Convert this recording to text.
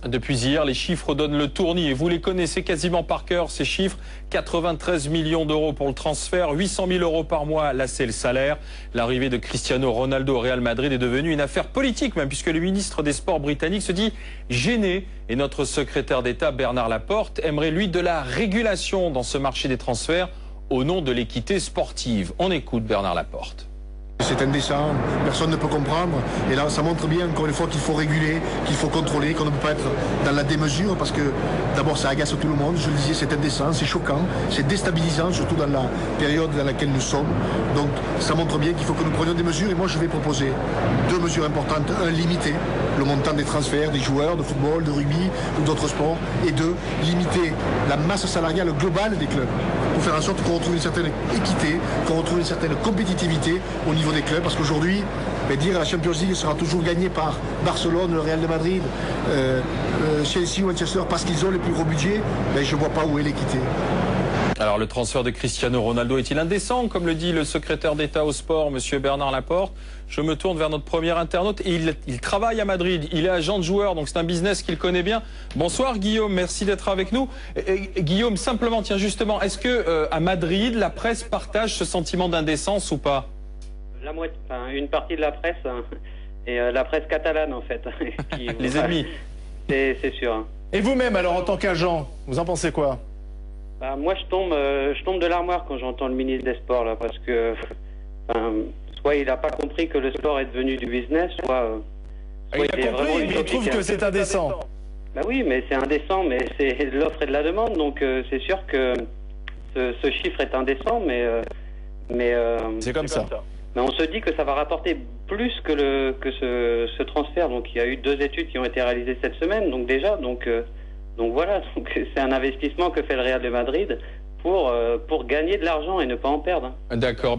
Depuis hier, les chiffres donnent le tournis et vous les connaissez quasiment par cœur, ces chiffres. 93 millions d'euros pour le transfert, 800 000 euros par mois, là c'est le salaire. L'arrivée de Cristiano Ronaldo au Real Madrid est devenue une affaire politique même, puisque le ministre des Sports britannique se dit gêné. Et notre secrétaire d'État Bernard Laporte aimerait lui de la régulation dans ce marché des transferts au nom de l'équité sportive. On écoute Bernard Laporte. C'est indécent, personne ne peut comprendre. Et là, ça montre bien, encore une fois, qu'il faut réguler, qu'il faut contrôler, qu'on ne peut pas être dans la démesure, parce que d'abord, ça agace tout le monde. Je le disais, c'est indécent, c'est choquant, c'est déstabilisant, surtout dans la période dans laquelle nous sommes. Donc, ça montre bien qu'il faut que nous prenions des mesures. Et moi, je vais proposer deux mesures importantes. Un, limiter le montant des transferts des joueurs de football, de rugby ou d'autres sports. Et deux, limiter la masse salariale globale des clubs, pour faire en sorte qu'on retrouve une certaine équité, qu'on retrouve une certaine compétitivité au niveau des clubs, parce qu'aujourd'hui, dire la Champions League sera toujours gagnée par Barcelone, le Real de Madrid, Chelsea ou Manchester, parce qu'ils ont les plus gros budgets, je ne vois pas où est l'équité. Alors le transfert de Cristiano Ronaldo est-il indécent, comme le dit le secrétaire d'État au sport, monsieur Bernard Laporte? Je me tourne vers notre premier internaute et il travaille à Madrid, il est agent de joueur, donc c'est un business qu'il connaît bien. Bonsoir Guillaume, merci d'être avec nous. Guillaume, simplement, tiens justement, est-ce que à Madrid, la presse partage ce sentiment d'indécence ou pas? La moitié, enfin, une partie de la presse, hein, et la presse catalane en fait. Qui, les ennemis. C'est sûr. Hein. Et vous-même alors en tant qu'agent, vous en pensez quoi? Bah, moi je tombe de l'armoire quand j'entends le ministre des Sports là, parce que soit il n'a pas compris que le sport est devenu du business, soit il a compris, mais il trouve que c'est indécent. Bah oui, mais c'est indécent, mais c'est de l'offre et de la demande, donc c'est sûr que ce chiffre est indécent, mais c'est comme ça. Mais on se dit que ça va rapporter plus que ce transfert. Donc il y a eu 2 études qui ont été réalisées cette semaine, donc déjà, donc voilà, donc c'est un investissement que fait le Real de Madrid pour gagner de l'argent et ne pas en perdre. D'accord.